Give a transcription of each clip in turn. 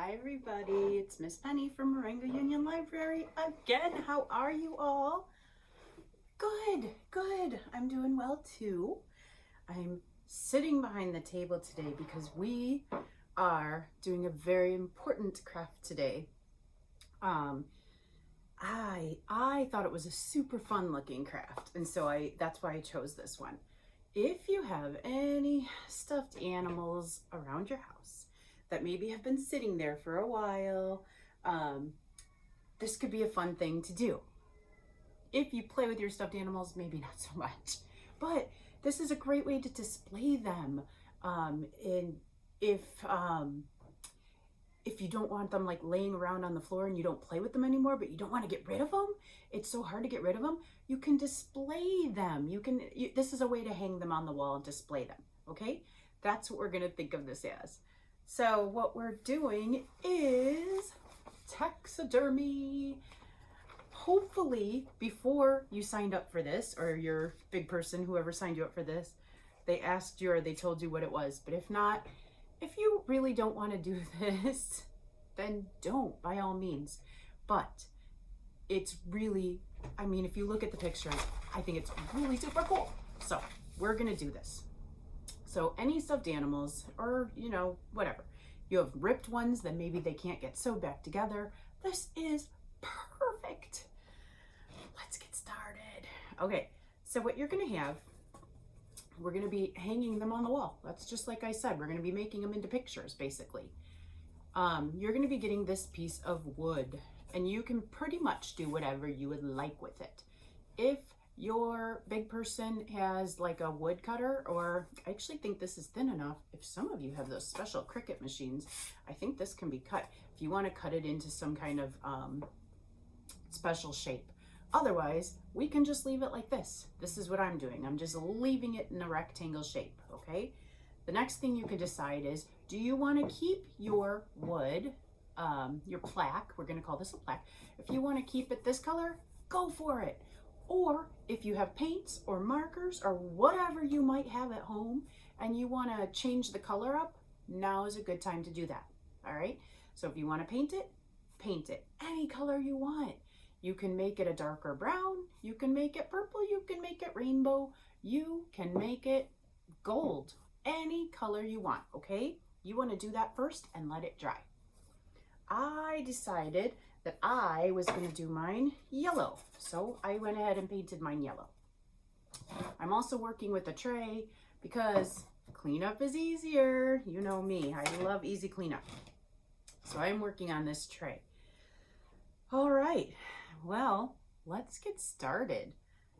Hi everybody, it's Miss Penny from Marengo-Union Library again. How are you all? Good. I'm doing well too. I'm sitting behind the table today because we are doing a very important craft today. I thought it was a super fun looking craft, and so that's why I chose this one. If you have any stuffed animals around your house that maybe have been sitting there for a while, this could be a fun thing to do. If you play with your stuffed animals, maybe not so much, but this is a great way to display them. And if you don't want them like laying around on the floor and you don't play with them anymore, but you don't want to get rid of them, it's so hard to get rid of them, you can display them. This is a way to hang them on the wall and display them, okay? That's what we're gonna think of this as. So what we're doing is taxidermy. Hopefully before you signed up for this, or your big person, whoever signed you up for this, they asked you or they told you what it was. But if not, if you really don't want to do this, then don't, by all means. But it's really, I mean, if you look at the pictures, I think it's really super cool. So we're gonna do this. So any stuffed animals, or whatever, you have ripped ones, then maybe they can't get sewed back together. This is perfect. Let's get started. Okay, so what you're gonna have, we're gonna be hanging them on the wall. That's just like I said, we're gonna be making them into pictures, basically. You're gonna be getting this piece of wood, and you can pretty much do whatever you would like with it. If your big person has like a wood cutter, or I actually think this is thin enough, if some of you have those special Cricut machines, I think this can be cut. If you wanna cut it into some kind of special shape. Otherwise, we can just leave it like this. This is what I'm doing. I'm just leaving it in a rectangle shape, okay? The next thing you can decide is, do you want to keep your wood, your plaque, we're going to call this a plaque. If you want to keep it this color, go for it. Or if you have paints or markers or whatever you might have at home and you want to change the color up, now is a good time to do that, all right? So if you want to paint it any color you want. You can make it a darker brown, you can make it purple, you can make it rainbow, you can make it gold, any color you want, okay? You want to do that first and let it dry. I decided that I was going to do mine yellow, so I went ahead and painted mine yellow. I'm also working with a tray because cleanup is easier. You know me, I love easy cleanup. So I'm working on this tray. All right, well, let's get started.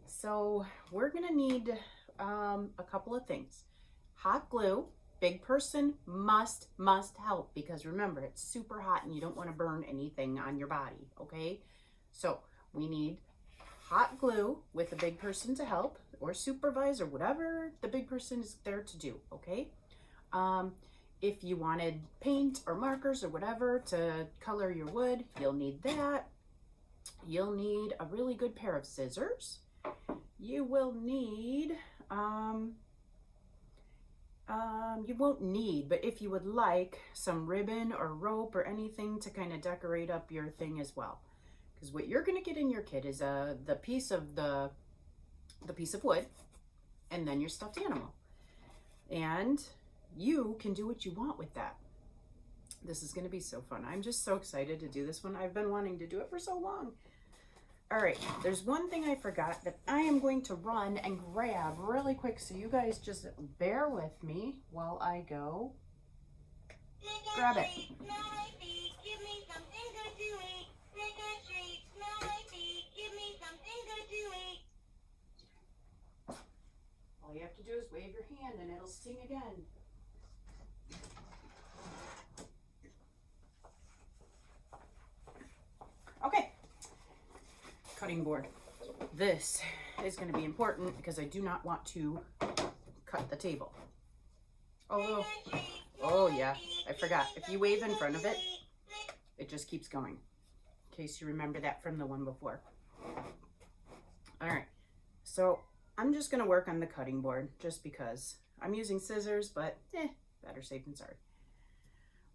So we're gonna need a couple of things. Hot glue, big person must help, because remember, it's super hot and you don't wanna burn anything on your body, okay? So we need hot glue with a big person to help, or supervise, or whatever the big person is there to do, okay? If you wanted paint or markers or whatever to color your wood, you'll need that. You'll need a really good pair of scissors. You will need, you won't need, but if you would like, some ribbon or rope or anything to kind of decorate up your thing as well. Because what you're gonna get in your kit is the piece of wood, and then your stuffed animal. And you can do what you want with that. This is going to be so fun. I'm just so excited to do this one. I've been wanting to do it for so long. All right, there's one thing I forgot that I am going to run and grab really quick, so you guys just bear with me while I go grab it. All you have to do is wave your hand and it'll sing again. Okay, cutting board. This is going to be important because I do not want to cut the table. Although, oh yeah, I forgot. If you wave in front of it, it just keeps going. In case you remember that from the one before. All right, so I'm just going to work on the cutting board just because. I'm using scissors, but better safe than sorry.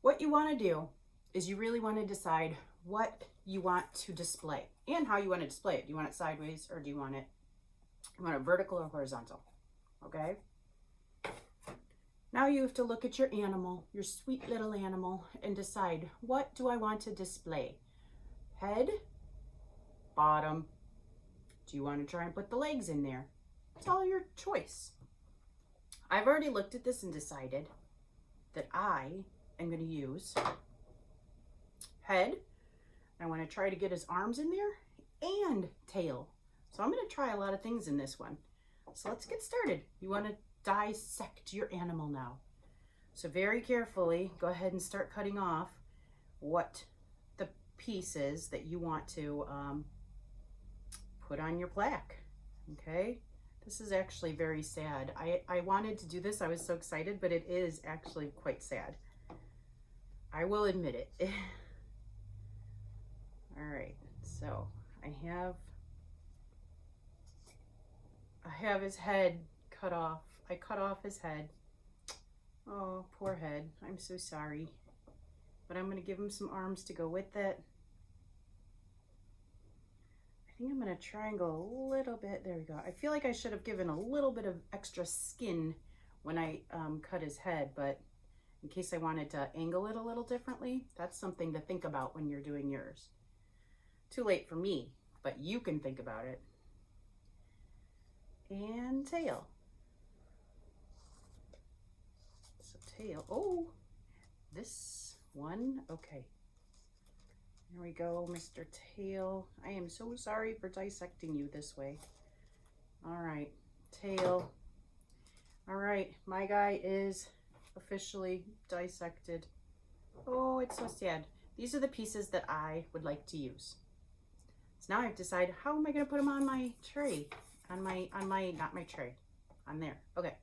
What you want to do is you really want to decide what you want to display and how you want to display it. Do you want it sideways, or do you want it vertical or horizontal? Okay. Now you have to look at your animal, your sweet little animal, and decide, what do I want to display? Head, bottom. Do you want to try and put the legs in there? It's all your choice. I've already looked at this and decided that I am going to use head. I want to try to get his arms in there and tail. So I'm going to try a lot of things in this one. So let's get started. You want to dissect your animal now. So very carefully, go ahead and start cutting off what the pieces that you want to put on your plaque. Okay, this is actually very sad. I wanted to do this. I was so excited, but it is actually quite sad. I will admit it. All right, so I have his head cut off. I cut off his head. Oh, poor head. I'm so sorry. But I'm going to give him some arms to go with it. I think I'm going to try and go a little bit. There we go. I feel like I should have given a little bit of extra skin when I cut his head, but in case I wanted to angle it a little differently, that's something to think about when you're doing yours. Too late for me, but you can think about it. And tail. So tail, oh, this one, okay. There we go, Mr. Tail. I am so sorry for dissecting you this way. All right, tail. All right, my guy is officially dissected. Oh, it's so sad. These are the pieces that I would like to use. So now I have to decide, how am I gonna put them on my tray? On my, not my tray, on there. Okay,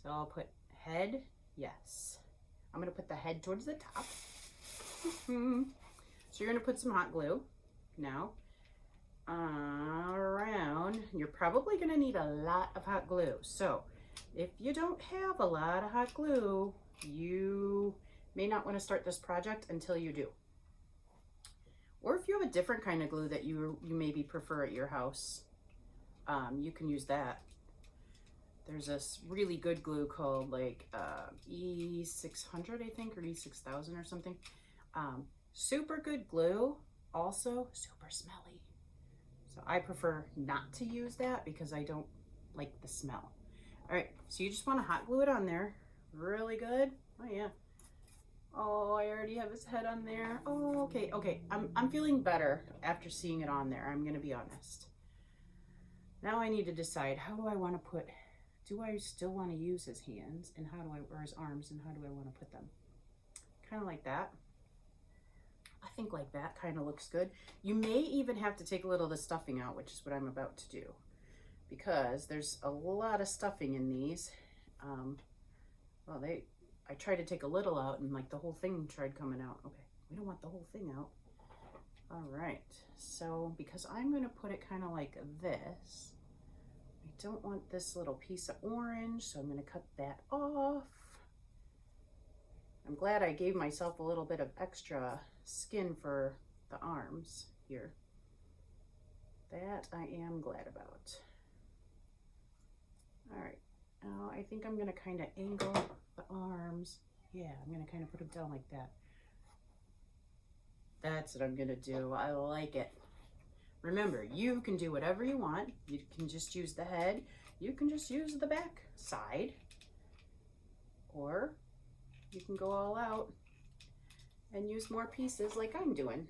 so I'll put head, yes. I'm gonna put the head towards the top. So you're gonna put some hot glue now around. You're probably gonna need a lot of hot glue. So if you don't have a lot of hot glue, you may not wanna start this project until you do. Or if you have a different kind of glue that you maybe prefer at your house, you can use that. There's this really good glue called like E600, I think, or E6000 or something. Super good glue, also super smelly. So I prefer not to use that because I don't like the smell. All right, so you just want to hot glue it on there really good. Oh yeah. Oh, I already have his head on there. Oh, okay, okay. I'm feeling better after seeing it on there, I'm gonna be honest. Now I need to decide, how do I want to put, do I still want to use his hands, and how do I, or his arms, and how do I want to put them? Kind of like that. I think like that kind of looks good. You may even have to take a little of the stuffing out, which is what I'm about to do, because there's a lot of stuffing in these. Well, I tried to take a little out, and like the whole thing tried coming out. Okay, we don't want the whole thing out. All right, so because I'm going to put it kind of like this, I don't want this little piece of orange, so I'm going to cut that off. I'm glad I gave myself a little bit of extra skin for the arms here. That I am glad about. All right, now I think I'm going to kind of angle the arms. Yeah, I'm going to kind of put them down like that. That's what I'm going to do. I like it. Remember, you can do whatever you want. You can just use the head. You can just use the back side. Or you can go all out and use more pieces like I'm doing.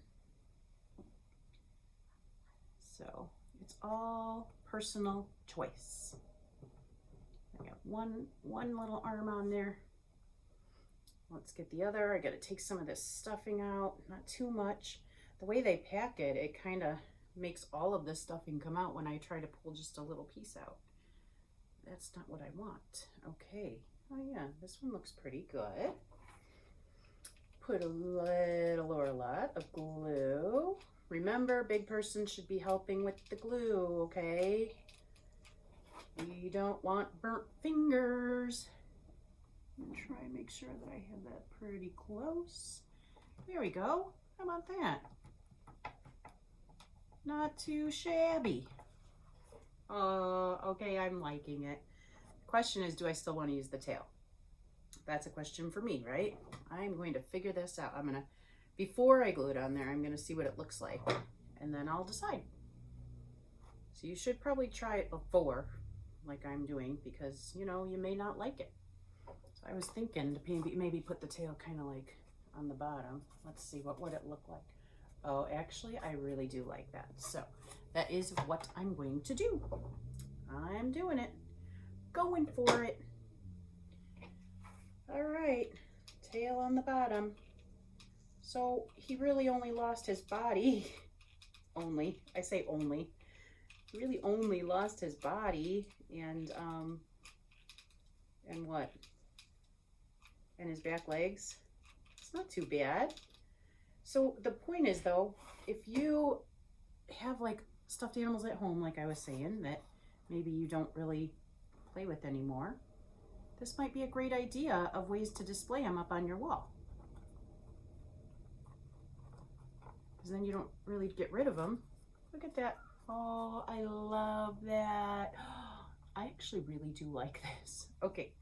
So it's all personal choice. I got one little arm on there. Let's get the other. I got to take some of this stuffing out, not too much. The way they pack it, it kind of makes all of this stuffing come out when I try to pull just a little piece out. That's not what I want. Okay. Oh yeah, this one looks pretty good. Put a little or a lot of glue. Remember, big person should be helping with the glue, okay? We don't want burnt fingers. I'm gonna try and make sure that I have that pretty close. There we go. How about that? Not too shabby. Okay, I'm liking it. Question is, do I still want to use the tail? That's a question for me, right? I'm going to figure this out. Before I glue it on there, I'm gonna see what it looks like, and then I'll decide. So you should probably try it before, like I'm doing, because you know, you may not like it. So I was thinking to maybe put the tail kind of like on the bottom. Let's see, what would it look like? Oh, actually, I really do like that. So that is what I'm going to do. I'm doing it. Going for it. All right, tail on the bottom. So he really only lost his body. Only, I say only. He really only lost his body and what? And his back legs. It's not too bad. So the point is though, if you have like stuffed animals at home, like I was saying, that maybe you don't really play with anymore, this might be a great idea of ways to display them up on your wall. Because then you don't really get rid of them. Look at that. Oh, I love that. I actually really do like this. Okay,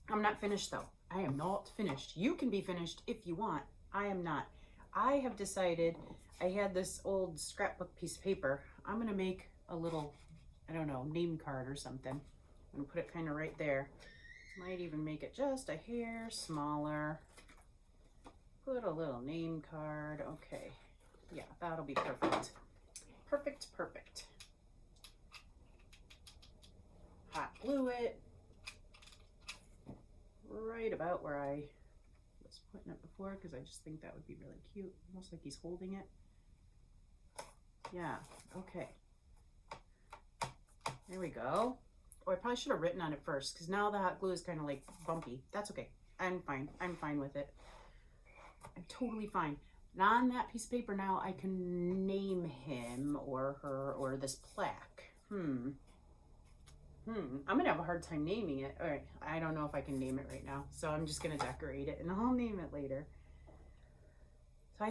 I'm not finished though. I am not finished. You can be finished if you want. I am not. I have decided, I had this old scrapbook piece of paper. I'm gonna make a little, I don't know, name card or something. I'm gonna put it kind of right there. Might even make it just a hair smaller. Put a little name card. Okay, yeah, that'll be perfect. Perfect, perfect. Hot glue it right about where I was putting it before, because I just think that would be really cute, almost like he's holding it. Yeah, okay. There we go. Oh, I probably should have written on it first, because now the hot glue is kind of like bumpy. That's okay. I'm fine. I'm fine with it. I'm totally fine. And on that piece of paper now, I can name him or her or this plaque. I'm gonna have a hard time naming it. All right, I don't know if I can name it right now, so I'm just gonna decorate it and I'll name it later. So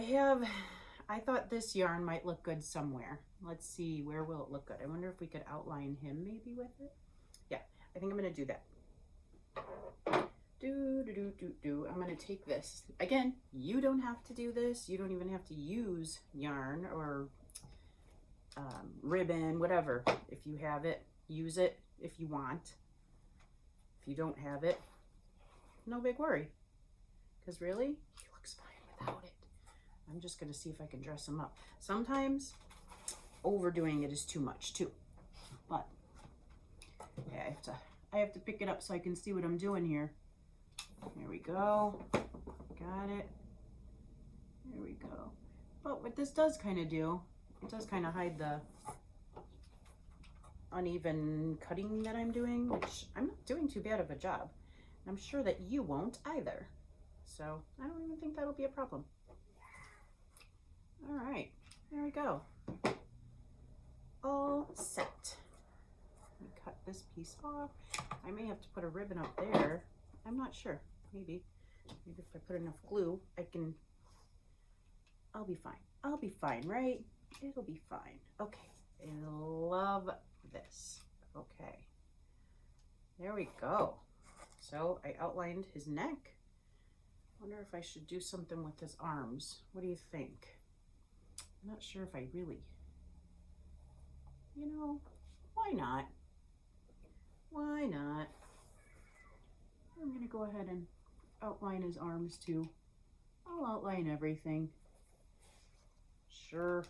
I thought this yarn might look good somewhere. Let's see, where will it look good? I wonder if we could outline him maybe with it. Yeah, I think I'm gonna do that. I'm gonna take this. Again, you don't have to do this. You don't even have to use yarn or ribbon, whatever. If you have it, use it if you want. If you don't have it, no big worry. Because really, he looks fine without it. I'm just gonna see if I can dress him up. Sometimes overdoing it is too much too. But yeah, I have to pick it up so I can see what I'm doing here. There we go. Got it. There we go. But what this does kind of do, it does kind of hide the uneven cutting that I'm doing, which I'm not doing too bad of a job. I'm sure that you won't either. So I don't even think that'll be a problem. All right, there we go. All set. Let me cut this piece off. I may have to put a ribbon up there. I'm not sure. Maybe if I put enough glue, I'll be fine. I'll be fine, right? It'll be fine. Okay, I love this. Okay, there we go. So I outlined his neck. Wonder if I should do something with his arms. What do you think? I'm not sure if I really, you know, why not? Why not? I'm gonna go ahead and outline his arms too. I'll outline everything. Sure.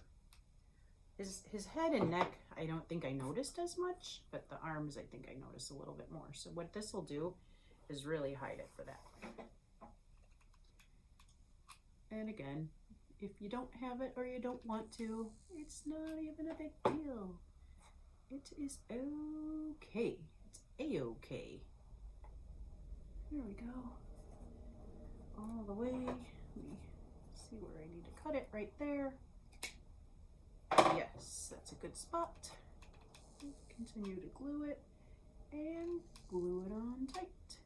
His head and neck, I don't think I noticed as much, but the arms, I think I noticed a little bit more. So what this will do is really hide it for that. And again, if you don't have it or you don't want to, it's not even a big deal. It is okay. It's a-okay. There we go. All the way. Let me see where I need to cut it. Right there. Yes, that's a good spot. Continue to glue it and glue it on tight.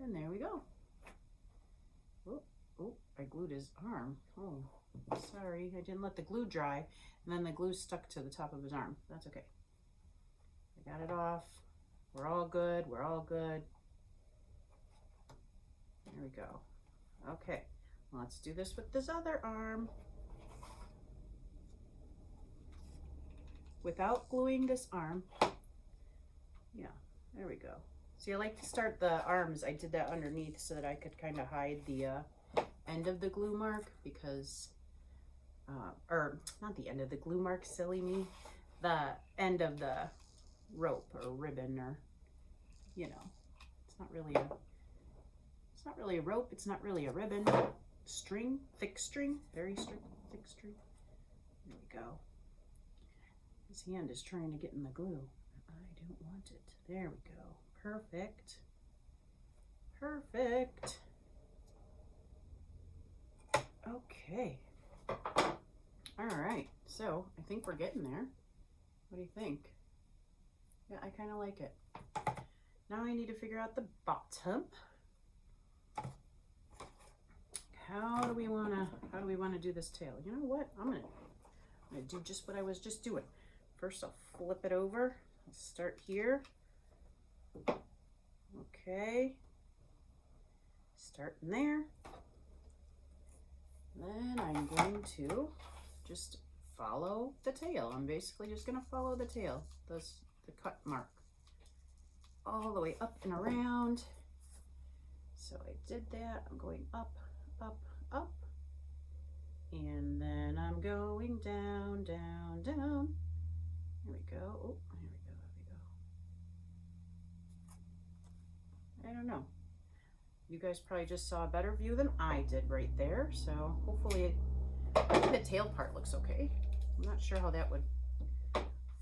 And there we go. Oh, Oh, I glued his arm. Oh, sorry. I didn't let the glue dry. And then the glue stuck to the top of his arm. That's okay. I got it off. We're all good. We're all good. There we go. Okay. Let's do this with this other arm. Without gluing this arm. Yeah, there we go. See, I like to start the arms. I did that underneath so that I could kind of hide the end of the glue mark because, or not the end of the glue mark, silly me, the end of the rope or ribbon, or, you know, it's not really a rope. It's not really a ribbon. String, thick string, very thick string. There we go. His hand is trying to get in the glue. I don't want it. There we go. Perfect. Perfect. Okay. All right. So I think we're getting there. What do you think? Yeah, I kind of like it. Now I need to figure out the bottom. How do we wanna do this tail? You know what? I'm gonna do just what I was just doing. First, I'll flip it over. I'll start here. Okay. Starting there. Then I'm going to just follow the tail. I'm basically just gonna follow the tail, the cut mark, all the way up and around. So I did that. I'm going up, up, up. And then I'm going down, down, down. There we go. Oh, there we go. There we go. I don't know. You guys probably just saw a better view than I did right there. So hopefully the tail part looks okay. I'm not sure how that would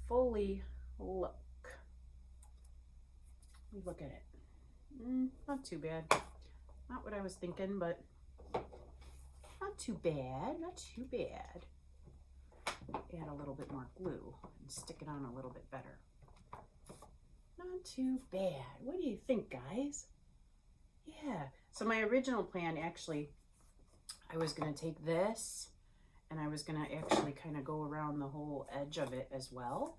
fully look. Let me look at it. Not too bad. Not what I was thinking, but not too bad. Not too bad. Add a little bit more glue and stick it on a little bit better. Not too bad. What do you think, guys? Yeah. So my original plan, actually, I was going to take this and I was going to actually kind of go around the whole edge of it as well.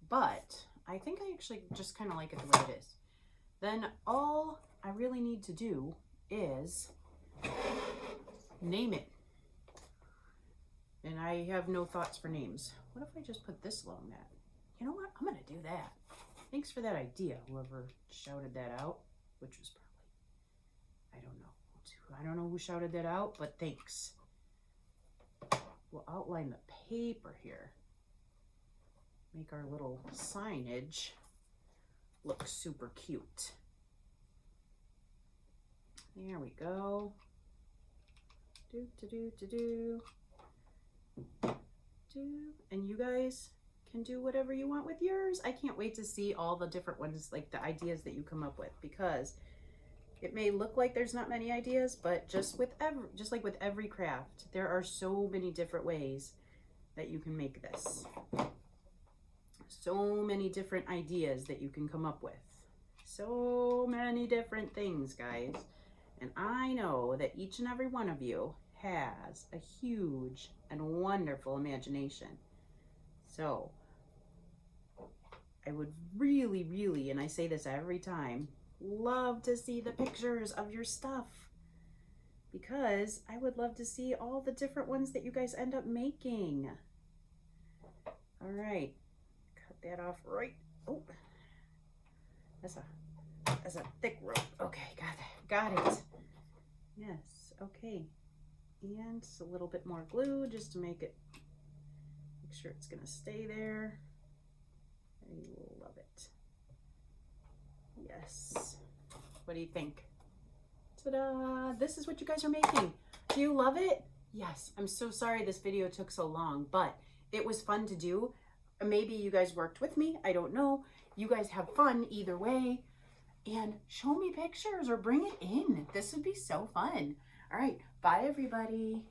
But I think I actually just kind of like it the way it is. Then all I really need to do is name it. And I have no thoughts for names. What if I just put this along that? You know what? I'm going to do that. Thanks for that idea, whoever shouted that out, which was probably, I don't know who shouted that out, but thanks. We'll outline the paper here. Make our little signage look super cute. There we go. And you guys can do whatever you want with yours. I can't wait to see all the different ones, like the ideas that you come up with, because it may look like there's not many ideas, but just like with every craft, there are so many different ways that you can make this. So many different ideas that you can come up with. So many different things, guys. And I know that each and every one of you has a huge and wonderful imagination. So I would really, and I say this every time, love to see the pictures of your stuff, because I would love to see all the different ones that you guys end up making. All right, cut that off right. Oh, that's a thick rope. Okay, got it. Yes, okay. And just a little bit more glue just to make sure it's gonna stay there. I love it. Yes. What do you think? Ta-da! This is what you guys are making. Do you love it? Yes. I'm so sorry this video took so long, but it was fun to do. Maybe you guys worked with me. I don't know. You guys have fun either way. And show me pictures or bring it in. This would be so fun. All right. Bye, everybody.